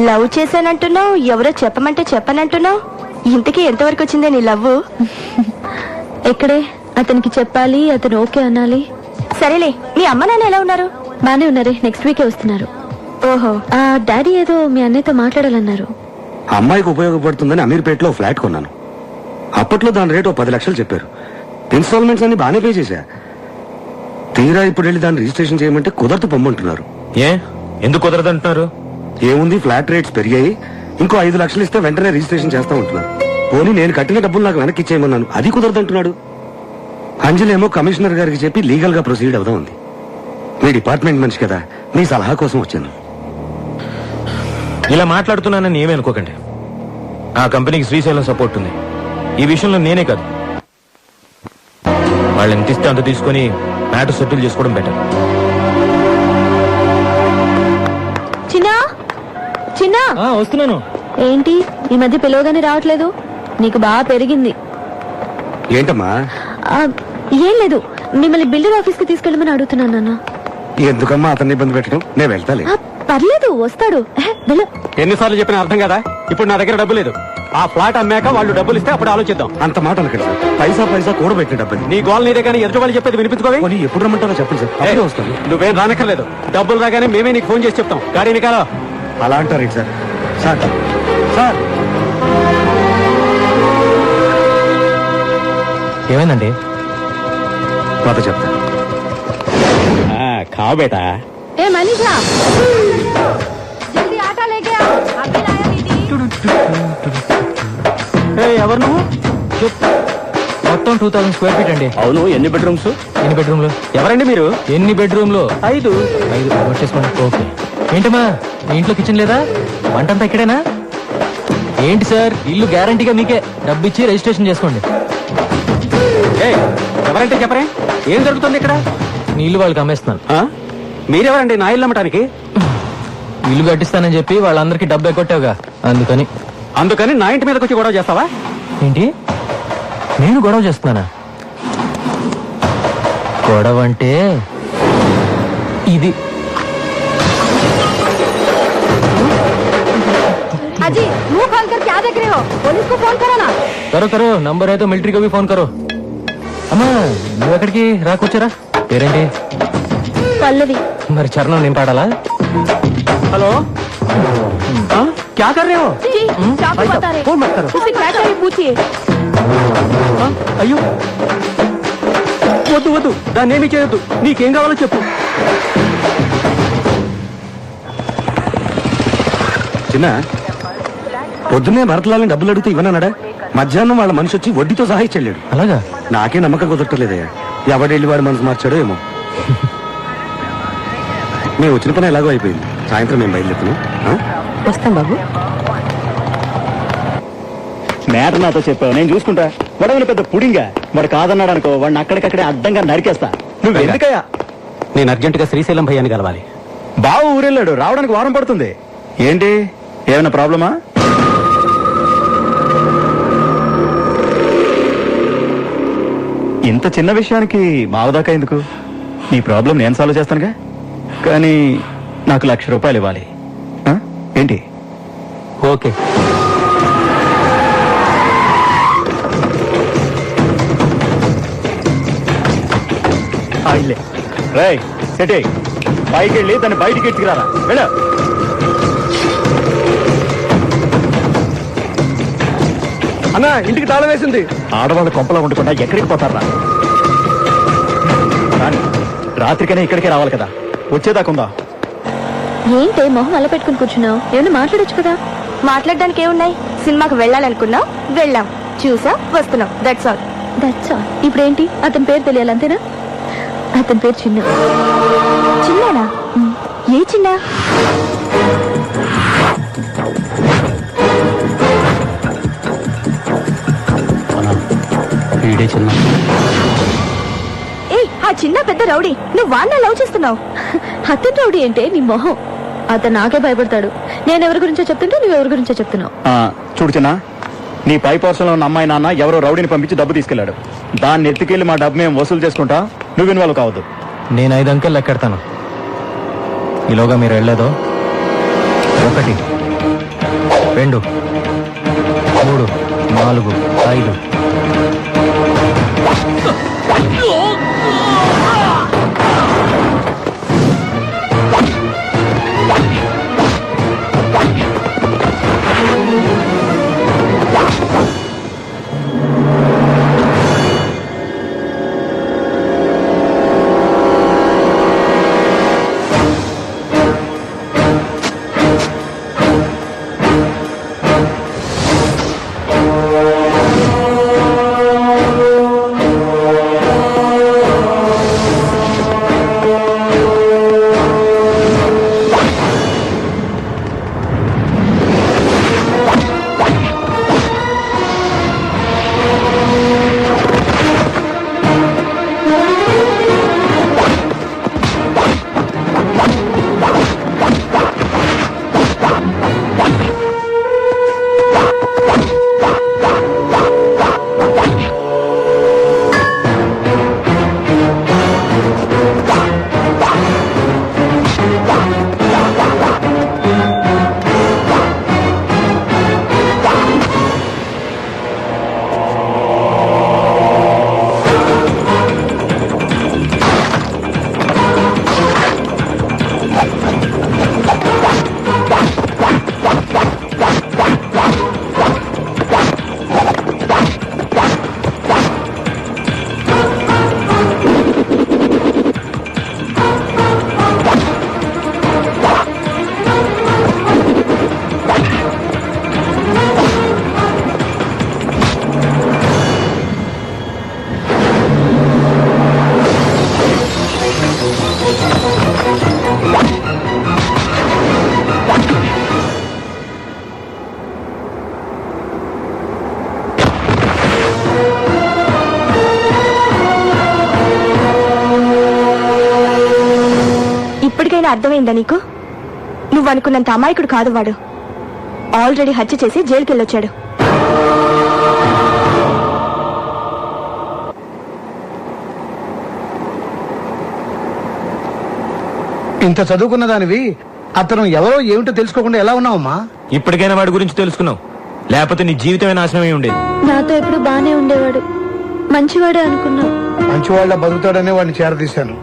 Love చేశానంటున్నావు, ఎవరో చెప్పమంటే చెప్పనంటున్నావు. ఇంతకీ ఎంతవరకు వచ్చిందే నీ లవ్? ఎక్కడే, అతనికి చెప్పాలి, అతను ఓకే అనాలి. సరేలే, మీ అమ్మ నాన్న ఎలా ఉన్నారు? బానే ఉన్నారే, నెక్స్ట్ వీకే వస్తున్నారు. ఓహో, డాడీ ఏదో మీ అన్నయ్యతో మాట్లాడాలన్నారు. అమ్మాయికి ఉపయోగపడుతుందని అమీర్పేటలో ఫ్లాట్ కొన్నాను. అప్పట్లో దాని రేటు 10 లక్షలు చెప్పారు. ఇన్స్టాల్మెంట్స్ అన్ని బాగానే పే చేశా. తీరా ఇప్పుడు వెళ్ళి దాన్ని రిజిస్ట్రేషన్ చేయమంటే కుదరదు పొమ్మంటున్నారు. ఎందుకు కుదరదు అంటున్నారు? ఏముంది, ఫ్లాట్ రేట్స్ పెరిగాయి, ఇంకో 5 లక్షలు ఇస్తే వెంటనే రిజిస్ట్రేషన్ చేస్తా ఉంటున్నారు. పోనీ నేను కట్టిన డబ్బులు నాకు వెనక్కి ఇచ్చేయమన్నాను, అది కుదరదు అంటున్నాడు. అంజలేమో కమిషనర్ గారికి చెప్పి లీగల్ గా ప్రొసీడ్ అవుదా ఉంది. మీ డిపార్ట్మెంట్ మనిషి కదా, మీ సలహా కోసం వచ్చాను. ఇలా మాట్లాడుతున్నానని ఏమీ అనుకోకండి. ఆ కంపెనీకి శ్రీశైలం సపోర్ట్ ఉంది. ఈ విషయంలో నేనే కాదు, వాళ్ళు ఎంత ఇస్తే అంత తీసుకుని మ్యాటర్ సెటిల్ చేసుకోవడం బెటర్. చిన్నా చిన్నా, వస్తున్నాను. ఏంటి ఈ మధ్య పిలవగానే రావట్లేదు? నీకు బాగా పెరిగింది. ఏంటమ్మా? ఏం లేదు, మిమ్మల్ని బిల్డర్ ఆఫీస్ కి తీసుకెళ్ళమని అడుగుతున్నాను నాన్న. ఎందుకమ్మా అతన్ని ఇబ్బంది పెట్టడం? నేను వెళ్తాలే. పర్లేదు, వస్తాడు. ఎన్నిసార్లు చెప్పినా అర్థం కదా. ఇప్పుడు నా దగ్గర డబ్బు లేదు. ఆ ఫ్లాట్ అమ్మాక వాళ్ళు డబ్బులు ఇస్తే అప్పుడు ఆలోచిద్దాం. అంత మాట అనకండి సార్, పైసా పైసా కూడబెట్టిన డబ్బులు. నీ గోల్ నీదే కానీ ఎదుటి వాళ్ళు చెప్పేది వినిపించుకోవే. ఎప్పుడు రమ్మంటారో చెప్పండి సార్, అప్పుడే వస్తాను. నువ్వేం రానక్కర్లేదు, డబ్బులు రాగానే మేమే నీకు ఫోన్ చేసి చెప్తాం. గాడీ నికాలో. అలా అంటారు సార్. సార్ సార్ ఏమైందండి? మాతో చెప్తా. ఖావ్ బేటా. ఏ మనీషా, ఎవరు నువ్వు? మొత్తం 2000 స్క్వేర్ ఫీట్ అండి. అవును, ఎన్ని బెడ్రూమ్స్? ఎన్ని బెడ్రూమ్లు? ఎవరండి మీరు? ఎన్ని బెడ్రూమ్లు? 5. వచ్చేసుకోండి. ఓకే. ఏంటమ్మా, మీ ఇంట్లో కిచెన్ లేదా? వంటంతా ఇక్కడేనా? ఏంటి సార్, ఇల్లు గ్యారంటీగా మీకే. డబ్బు ఇచ్చి రిజిస్ట్రేషన్ చేసుకోండి. ఎవరంటే చెప్పరే, ఏం జరుగుతుంది ఇక్కడ? నీ ఇల్లు వాళ్ళకి అమ్మేస్తున్నాను. మీరెవరండి నా ఇల్లు అమ్మటానికి? ఇల్లు కట్టిస్తానని చెప్పి వాళ్ళందరికీ డబ్బు ఎగ్గొట్టావుగా, అందుకని నా ఇంటి మీదకి వచ్చి గొడవ చేస్తావా? ఏంటి, నేను గొడవ చేస్తున్నానా? గొడవ అంటే ఇది. अजी मुंह खोल कर क्या देख रहे हो? पुलिस को फोन करो ना. करो నంబర్ అయితే మిలిటరీ को भी फोन करो. అమ్మా, నువ్వు ఎక్కడికి రాకొచ్చారా? పేరేంటి? పల్లవి. మరి చరణం నేను పాడాలా? హలో, क्या कर रहे हो? जी, चाकू बता रहे. फोन मत करो. उसे क्या चाहिए पूछिए. అయ్యో, వద్దు వద్దు, దాన్ని ఏమీ చేయొద్దు. నీకేం కావాలో చెప్పు. చిన్న, పొద్దున్నే భరతలాలని డబ్బులు అడిగితే ఇవ్వనన్నాడా? మధ్యాహ్నం వాళ్ళ మనిషి వచ్చి వడ్డీతో సహా ఇచ్చెళ్ళాడు. అలాగా? నాకే నమ్మకం కుదరట్లేదయ్యా. ఎవడెళ్ళి వాడి మనసు మార్చాడో ఏమో. మేము వచ్చిన పని ఎలాగో అయిపోయింది. సాయంత్రం మేము బయలుదేరుతున్నాం. వస్తాం బాబు. మ్యాటర్ నాతో చెప్పావు, నేను చూసుకుంటా. వాడు పెద్ద పుడింగా, వాడు కాదన్నాడు అనుకో, వాడిని అక్కడికక్కడే అడ్డంగా నరికేస్తా. నువ్వు ఎందుకయ్యా? నేను అర్జెంటుగా శ్రీశైలం భయ్యాన్ని కలవాలి. బావ ఊరెళ్ళాడు, రావడానికి వారం పడుతుంది. ఏంటి, ఏమైనా ప్రాబ్లమా? ఇంత చిన్న విషయానికి మావదాకా ఎందుకు? నీ ప్రాబ్లం నేను సాల్వ్ చేస్తానుగా. కానీ నాకు ₹1,00,000 ఇవ్వాలి. ఏంటి? ఓకే. సెటే పైకి వెళ్ళి దాన్ని బయటికి ఎత్తుకురారా. వెళ్ళ. అన్నా, ఇంటికి తాళం వేసింది. ఆడవాళ్ళు కొంపలో ఉండకుండా ఎక్కడికి పోతారా? రాత్రికనే ఇక్కడికే రావాలి కదా, వచ్చేదాకుందా? ఏంటి మొహం అలా పెట్టుకుని కూర్చున్నావు? ఏమైనా మాట్లాడొచ్చు కదా. మాట్లాడడానికి ఏమున్నాయి? సినిమాకి వెళ్ళాలనుకున్నాం, వెళ్ళాం, చూసా, వస్తున్నాం. That's all. ఇప్పుడు ఏంటి, అతని పేరు తెలియాలి అంతేనా? అతని పేరు చిన్న. చిన్నానా? ఏ చిన్న? వీడే చిన్న. ఆ చిన్న పెద్ద రౌడీ. నువ్వు వాడిని లవ్ చేస్తున్నావు. అతని రౌడీ అంటే నీ మొహం. అతను నాకే భయపడతాడు. నేను ఎవరి గురించో చెప్తుంటే నువ్వు ఎవరి గురించో చెప్తున్నావు. చూడు చిన్న, నీ పై పోర్షన్లో ఉన్న అమ్మాయి నాన్న ఎవరో రౌడీని పంపించి డబ్బు తీసుకెళ్లాడు. దాన్ని ఎత్తుకెళ్లి మా డబ్బు మేము వసూలు చేసుకుంటా. నువ్వు ఇన్వాల్వ్ కావద్దు. నేను 5 అంకెలు లెక్కెడతాను. ఈలోగా మీరు వెళ్ళలేదో 1 2 3 4 5 ఇప్పటికైనా అర్థమైందా నీకు? నువ్వు అనుకున్నంత అమాయకుడు కాదు వాడు. ఆల్రెడీ హత్య చేసి జైలుకి వెళ్ళొచ్చాడు. ఇంత చదువుకున్న దానివి అతను ఎవరో ఏమిటో తెలుసుకోకుండా ఎలా ఉన్నావమ్మా? ఇప్పటికైనా వాడి గురించి తెలుసుకున్నావు, లేకపోతే నీ జీవితమే నాశనమై ఉండేది. నాతో ఎప్పుడు బానే ఉండేవాడు, మంచివాడే అనుకున్నా. మంచివాళ్ళ బతుకుతాడనే వాడిని చేరదీశాను.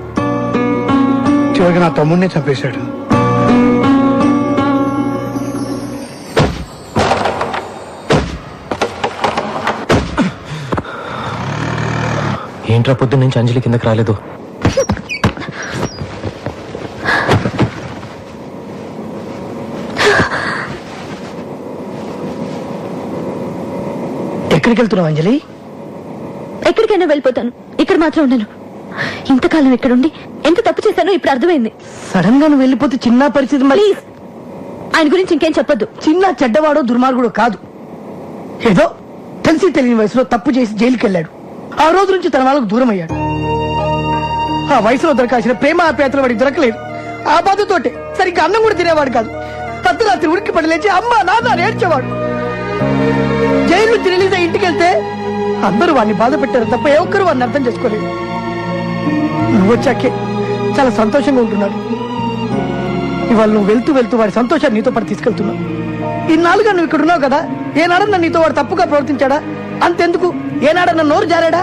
చివరికి నా తమ్ముడిని చంపేశాడు. ఏంట్రా పొద్దున్న నుంచి అంజలి కిందకి రాలేదు? ఎక్కడికి వెళ్తున్నావు అంజలి? ఎక్కడికైనా వెళ్ళిపోతాను, ఇక్కడ మాత్రం ఉండను. ఇంతకాలం ఇక్కడుండి ఎంత తప్పు చేశానో ఇప్పుడు అర్థమైంది. సడన్ గా నువ్వు వెళ్ళిపోతే చిన్న పరిస్థితి. ప్లీజ్ ఆయన గురించి ఇంకేం చెప్పొద్దు. చిన్న చెడ్డవాడో దుర్మార్గుడో కాదు. ఏదో తెలిసి తెలియని వయసులో తప్పు చేసి జైలుకి వెళ్ళాడు. ఆ రోజు నుంచి తన వాళ్ళకు దూరం అయ్యాడు. ఆ వయసులో దొరకాల్సిన ప్రేమ ఆప్యాయతలు వాడికి దొరకలేదు. ఆ బాధతోటే సరిగ్గా అన్నం కూడా తినేవాడు కాదు. అర్ధరాత్రి ఉరికి పడి లేచి అమ్మ నాన్న ఏడ్చేవాడు. జైలు నుంచి రిలీజ్ అయ్యి ఇంటికి వెళ్తే అందరూ వాడిని బాధ పెట్టారు తప్ప ఏ ఒక్కరు వాడిని అర్థం చేసుకోలేదు. నువ్వు వచ్చాకే చాలా సంతోషంగా ఉంటున్నాడు. ఇవాళ నువ్వు వెళ్తూ వెళ్తూ వాడి సంతోషాన్ని నీతో పాటు తీసుకెళ్తున్నావు. ఇన్నాళ్ళుగా నువ్వు ఇక్కడ ఉన్నావు కదా, ఏనాడన్నా నీతో వాడు తప్పుగా ప్రవర్తించాడా? అంతెందుకు, ఏనాడన్నా నోరు జారాడా?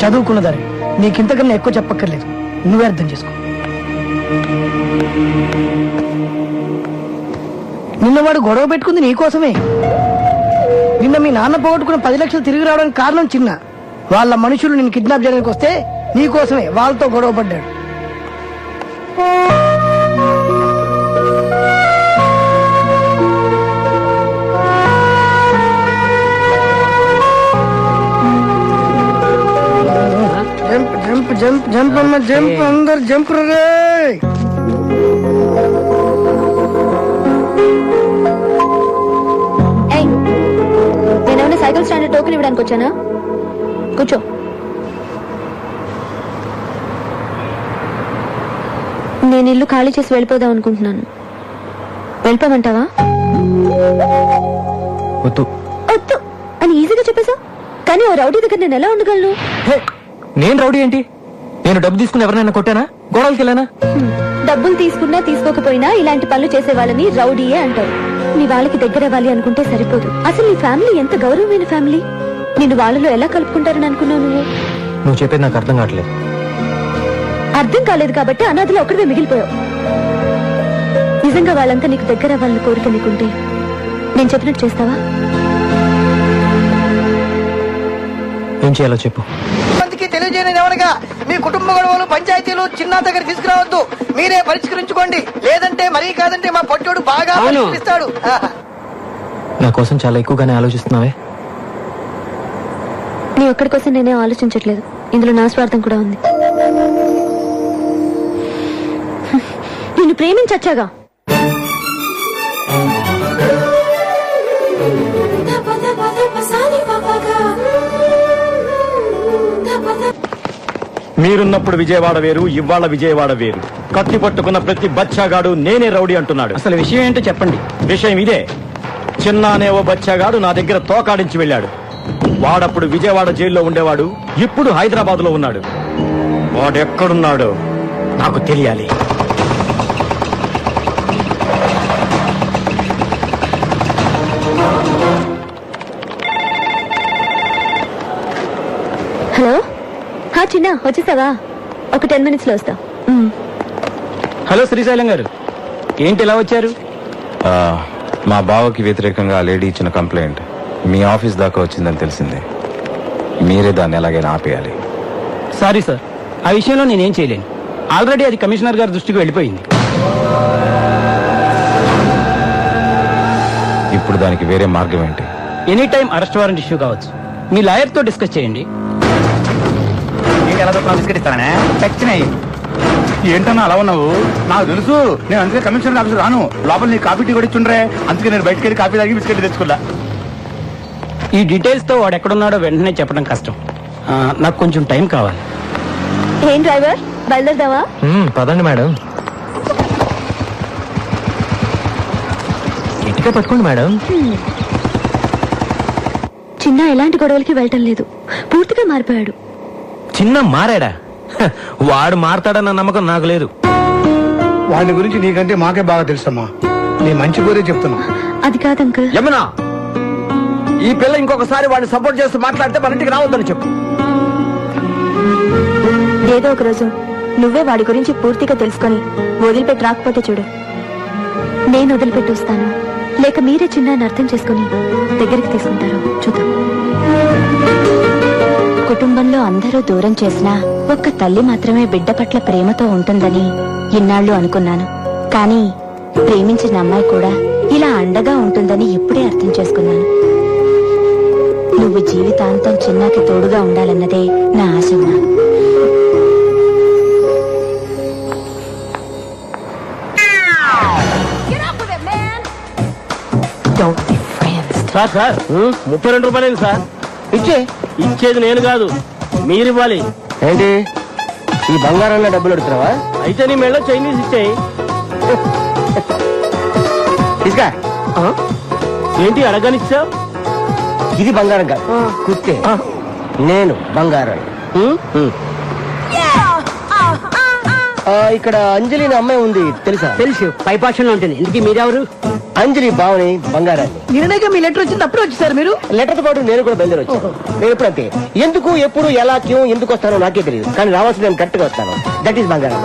చదువుకున్నదాన్ని నీకింతకన్నా ఎక్కువ చెప్పక్కర్లేదు, నువ్వే అర్థం చేసుకో. నిన్న వాడు గొడవ పెట్టుకుంది నీకోసమే. నిన్న మీ నాన్న పోగొట్టుకున్న 10 లక్షలు తిరిగి రావడానికి కారణం చిన్న. వాళ్ళ మనుషులు నిన్ను కిడ్నాప్ చేయడానికి వస్తే నీకోసమే వాళ్ళతో గొడవ పడ్డాడు. జంప్ జంప్ జంప్ జంప్ అమ్మ జంప్, అందరు జంప్ రే. నేనేమైనా సైకిల్ స్టాండ్ టోకెన్ ఇవ్వడానికి వచ్చానా? కూర్చో. నేను ఇల్లు ఖాళీ చేసి వెళ్ళిపోదాం అనుకుంటున్నాను. వెళ్ళిపోమంటావా? వద్దు వద్దు అని ఈజీగా చెప్పేసా, కానీ ఓ రౌడీ దగ్గర నేను ఎలా ఉండగలను? నేను రౌడీ ఏంటి? నేను డబ్బు తీసుకుని ఎవరినైనా కొట్టానా? గొడవలకి వెళ్ళానా? డబ్బులు తీసుకున్నా తీసుకోకపోయినా ఇలాంటి పనులు చేసే వాళ్ళని రౌడీయే అంటారు. నీ వాళ్ళకి దగ్గర అవ్వాలి అనుకుంటే సరిపోదు. అసలు నీ ఫ్యామిలీ ఎంత గౌరవమైన ఫ్యామిలీ. నిన్ను వాళ్ళలో ఎలా కలుపుకుంటారని అనుకున్నావు నువ్వు? నువ్వు చెప్పేది నాకు అర్థం కావట్లేదు. అర్థం కాలేదు కాబట్టి అనాథలో ఒక్కడివే మిగిలిపోయావు. నిజంగా వాళ్ళంతా నీకు దగ్గర అవ్వాలని కోరిక నీకుంటే నేను చెప్పినట్టు చేస్తావా? ఏం చేయాలో చెప్పు. మందికి తెలియజేయని ఎవరిగా మీ కుటుంబ గొడవలు పంచాయతీలు చిన్న దగ్గర తీసుకురావద్దు. మీరే పరిష్కరించుకోండి. లేదంటే మరీ కాదంటే మా పొట్టోడు బాగా పరిష్కరిస్తాడు. నా కోసం చాలా ఎక్కువగానే ఆలోచిస్తున్నావే. నీ ఒక్కడి కోసం నేనే ఆలోచించట్లేదు. ఇందులో నా స్వార్థం కూడా ఉంది. నిన్ను ప్రేమించచ్చాగా. మీరున్నప్పుడు విజయవాడ వేరు, ఇవాళ విజయవాడ వేరు. కత్తి పట్టుకున్న ప్రతి బచ్చాగాడు నేనే రౌడీ అంటున్నాడు. అసలు విషయం ఏంటో చెప్పండి. విషయం ఇదే. చిన్న అనే ఓ బచ్చాగాడు నా దగ్గర తోకాడించి వెళ్ళాడు. వాడప్పుడు విజయవాడ జైల్లో ఉండేవాడు. ఇప్పుడు హైదరాబాద్ లో ఉన్నాడు. వాడెక్కడున్నాడో నాకు తెలియాలి. హలో, చిన్న వచ్చేసావా? ఒక 10 minutes లో వస్తా. హలో శ్రీశైలం గారు, ఏంటి ఇలా వచ్చారు? మా బావకి వ్యతిరేకంగా ఆ లేడీ ఇచ్చిన కంప్లైంట్ మీ ఆఫీస్ దాకా వచ్చిందని తెలిసింది. మీరే దాన్ని ఎలాగైనా ఆపేయాలి. సారీ సార్, ఆ విషయంలో నేనేం చేయలేను. ఆల్రెడీ అది కమిషనర్ గారి దృష్టికి వెళ్ళిపోయింది. ఇప్పుడు దానికి వేరే మార్గం ఏంటి? Any time arrest warrant issue కావచ్చు. మీ లాయర్ తో డిస్కస్ చేయండి. ఏంటన్నా అలా ఉన్నావు? నాకు తెలుసు, నేను అందుకే కమిషనర్ ఆఫీస్ రాను. లోపల నీ కాఫీ టీ కూడా ఇచ్చుండ్రే. అందుకే నేను బయటకు వెళ్ళి కాఫీ తాగి బిస్కెట్ తెచ్చుకున్నా. ఈ డీటెయిల్స్ తో వాడు ఎక్కడున్నాడో వెంటనే చెప్పడం కష్టం. నాకు కొంచెం టైం కావాలి. ఏం డ్రైవర్, బయలుదేరదావా? పదండి మేడం. గట్టిగా పట్టుకోండి మేడం. చిన్న ఎలాంటి గొడవలకి వెళ్ళటం లేదు. పూర్తిగా మారిపోయాడు. చిన్న మారాడా? వాడు మారతాడన్న నమ్మకం నాకు లేదు. వాడి గురించి నీకంటే మాకే బాగా తెలుసమ్మా. నీ మంచి కోరే చెప్తున్నా. అది కాదు అంకుల్. యమునా, ఈ పిల్ల ఇంకొకసారి వాడిని సపోర్ట్ చేస్తూ మాట్లాడితే మన ఇంటికి రావద్దని చెప్పు. ఏదో ఒక రోజు నువ్వే వాడి గురించి పూర్తిగా తెలుసుకొని వదిలిపెట్టి రాకపోతే చూడు. నేను వదిలిపెట్టి వస్తాను, లేక మీరే చిన్న అర్థం చేసుకుని దగ్గరికి తీసుకుంటారు చూద్దాం. కుటుంబంలో అందరూ దూరం చేసినా ఒక్క తల్లి మాత్రమే బిడ్డ పట్ల ప్రేమతో ఉంటుందని ఇన్నాళ్లు అనుకున్నాను. కానీ ప్రేమించిన అమ్మాయి కూడా ఇలా అండగా ఉంటుందని ఇప్పుడే అర్థం చేసుకున్నాను. నువ్వు జీవితాంతం చిన్నకి తోడుగా ఉండాలన్నదే నా ఆశమ్మా. సార్ సార్ 32 రూపాయలు సార్. ఇచ్చేది నేను కాదు, మీరు ఇవ్వాలి. ఏంటి ఈ బంగారంలో డబ్బులు అడుగుతున్నావా? అయితే నీ మెళ్ళ చైనీస్ ఇచ్చేయి. తీసుకా. ఏంటి అడగనిచ్చావు? ఇది బంగారం కాదు, కుత్తే. నేను బంగారం. ఇక్కడ అంజలి నా అమ్మాయి ఉంది, తెలుసా? తెలుసు, పైపాషంలో ఉంటుంది. ఇందుకీ మీరెవరు? అంజలి బావని బంగారాన్ని. నిన్నగా మీ లెటర్ వచ్చింది, అప్పుడు వచ్చేసారు మీరు? లెటర్ తో పాటు నేను కూడా బయలుదేరి వచ్చాను. నేను ఎప్పుడు అంతే, ఎందుకు ఎప్పుడు ఎలా క్యూ ఎందుకు వస్తానో నాకే తెలియదు, కానీ రావాల్సి నేను కరెక్ట్ గా వస్తాను. దట్ ఈస్ బంగారం.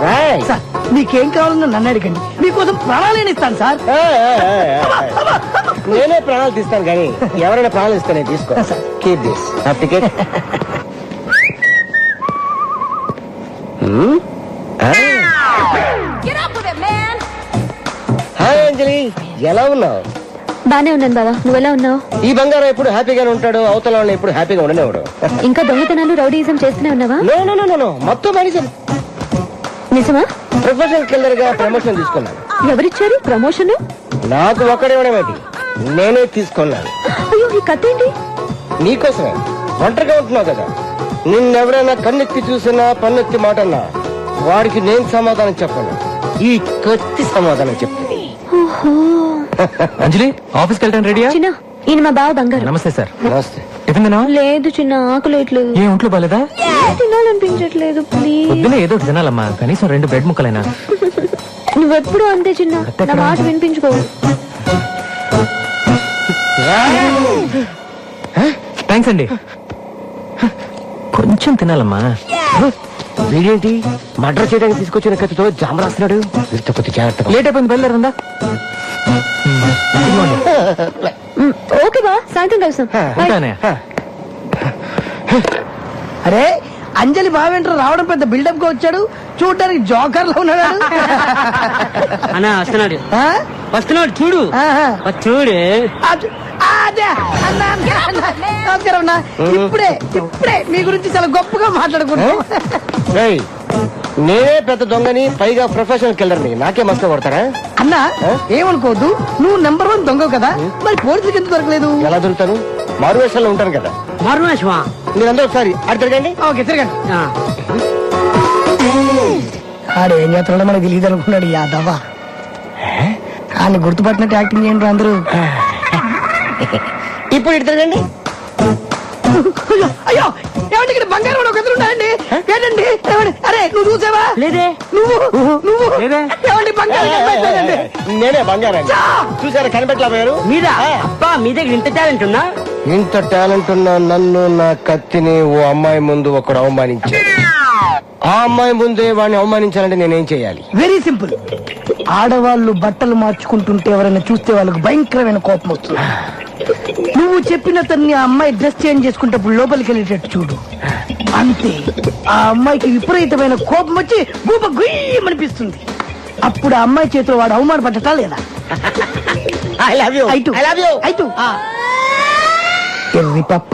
సార్, మీకేం కావాలన్నా నన్ను అడగండి, మీకోసం ప్రాణాలు ఇస్తాను సార్. నేనే ప్రాణాలు తీస్తాను, కానీ ఎవరైనా ప్రాణాలు ఇస్తానే తీసుకో. కీప్ దిస్ నా టికెట్. హాయ్ అంజలి, ఎలా ఉన్నావు? బానే ఉన్నాను బావా, నువ్వెలా ఉన్నావు? ఈ బంగారం ఎప్పుడు హ్యాపీగానే ఉంటాడు, అవతల వాళ్ళని ఎప్పుడు హ్యాపీగా ఉండనేవాడు. ఇంకా దొంగతనాలు రౌడీయిజం చేస్తూనే ఉన్నావా? నో, మొత్తం మనిషి. నిజమా? ప్రొఫెషనల్ కిల్లర్ గా ప్రమోషన్ తీసుకున్నాను. ఎవరిచ్చారు ప్రమోషన్? నాకు ఒక్కడేమేటి, నేనే తీసుకున్నాను. అయ్యో, ఈ కథ ఏంటి? నీకోసమే. ఒంటరిగా ఉంటున్నావు కదా, నిన్నెవరైనా కన్నెత్తి చూసినా పన్నెత్తి మాటన్నా వాడికి నేను సమాధానం చెప్పను, ఈ కత్తి సమాధానం చెప్తుంది. అంజలి, ఆఫీస్కి వెళ్ళడానికి రెడీయా? చిన్న, ఈయన మా బావ బంగారు. నమస్తే సార్. నమస్తే. టిఫిన్ తిన్నావా? లేదు చిన్న, ఆకలేట్లేదు. ఏ ఒంట్లో బాలేదా? తినాలనిపించట్లేదు, ప్లీజ్. పొద్దునే ఏదో ఒకటి తినాలమ్మా, కనీసం 2 బ్రెడ్ ముక్కలైనా. నువ్వెప్పుడు అంతే చిన్న నా మాట వినిపించుకో. థ్యాంక్స్ అండి. కొంచెం తినాలమ్మా. వీడేంటి మర్డర్ చేయడానికి తీసుకొచ్చిన కత్తితో జామ రాస్తున్నాడు. వీరితో కొద్ది జాగ్రత్తగా. లేట్ అయిపోయింది, బయలుదేరిందా? ఓకే బా, సాయంత్రం కలుస్తాం. ఉంటానే. అరే అంజలి బావేంట్రా రావడం పెద్ద బిల్డప్ గా వచ్చాడు, చూడడానికి జోకర్ లో ఉన్నాడు. అన్నా వస్తున్నాడు, ఆ? వస్తున్నాడు చూడు, ఆహా. చూడు. అదే అన్నా, అన్నా, నమస్కారం అన్నా. ఇప్పుడే మీ గురించి చాలా గొప్పగా మాట్లాడుకున్నాం. ఏయ్, నేనే పెద్ద దొంగని, పైగా ప్రొఫెషనల్ కిల్లర్ని, నాకే మస్తు కొడతారా? అన్నా ఏమనుకోవద్దు, నువ్వు నెంబర్ 1 దొంగవు కదా, మరి పోలీసులకు ఎందుకు దొరకలేదు? ఎలా దొరుకుతాను? మారువేషంలో ఉంటాను కదా. మరుణేశ్వా మీరందరూ ఒకసారి అటు తిరగండి. ఓకే తిరగండి. ఆడు ఏం చేస్తున్నాడో మనకు తెలియదు అనుకున్నాడు యాదవ్వ. ఆయన గుర్తుపట్టినట్టు యాక్టింగ్ చేయండి అందరూ. ఇప్పుడు ఇటు తిరగండి. అయ్యో అయ్యో, ఏమండి ఇక్కడ బంగారం వాడు ఒక ఎదురు ఉన్నాడండి. ఏంటండి ఏమండి? అరే నువ్వు చూసావా? లేదే. నువ్వు ఏమండి బంగారం కనిపించలేదండి. నేనే బంగారాన్ని. చూసారా కనిపెట్టలేకపోయారు? మీరా? అబ్బా మీ దగ్గర ఇంత టాలెంట్ ఉన్నా? ఇంత టాలెంట్ ఉన్న నన్ను, నా కత్తిని ఓ అమ్మాయి ముందు ఒకడు అవమానించాడు. ఆ అమ్మాయి ముందే వాడిని అవమానించాలంటే నేనేం చేయాలి? Very simple. ఆడవాళ్ళు బట్టలు మార్చుకుంటుంటే ఎవరైనా చూస్తే వాళ్ళకు భయంకరమైన కోపం వస్తుంది. నువ్వు చెప్పిన తన్ని ఆ అమ్మాయి డ్రెస్ చేంజ్ చేసుకుంటప్పుడు లోపలికి వెళ్ళేటట్టు చూడు. అంతే, ఆ అమ్మాయికి విపరీతమైన కోపం వచ్చి గూప గుయ్యమనిపిస్తుంది. అప్పుడు ఆ అమ్మాయి చేతిలో వాడు అవమానపడ్డటా లేదా? I love you. ఐటు. ఎర్రి పప్ప.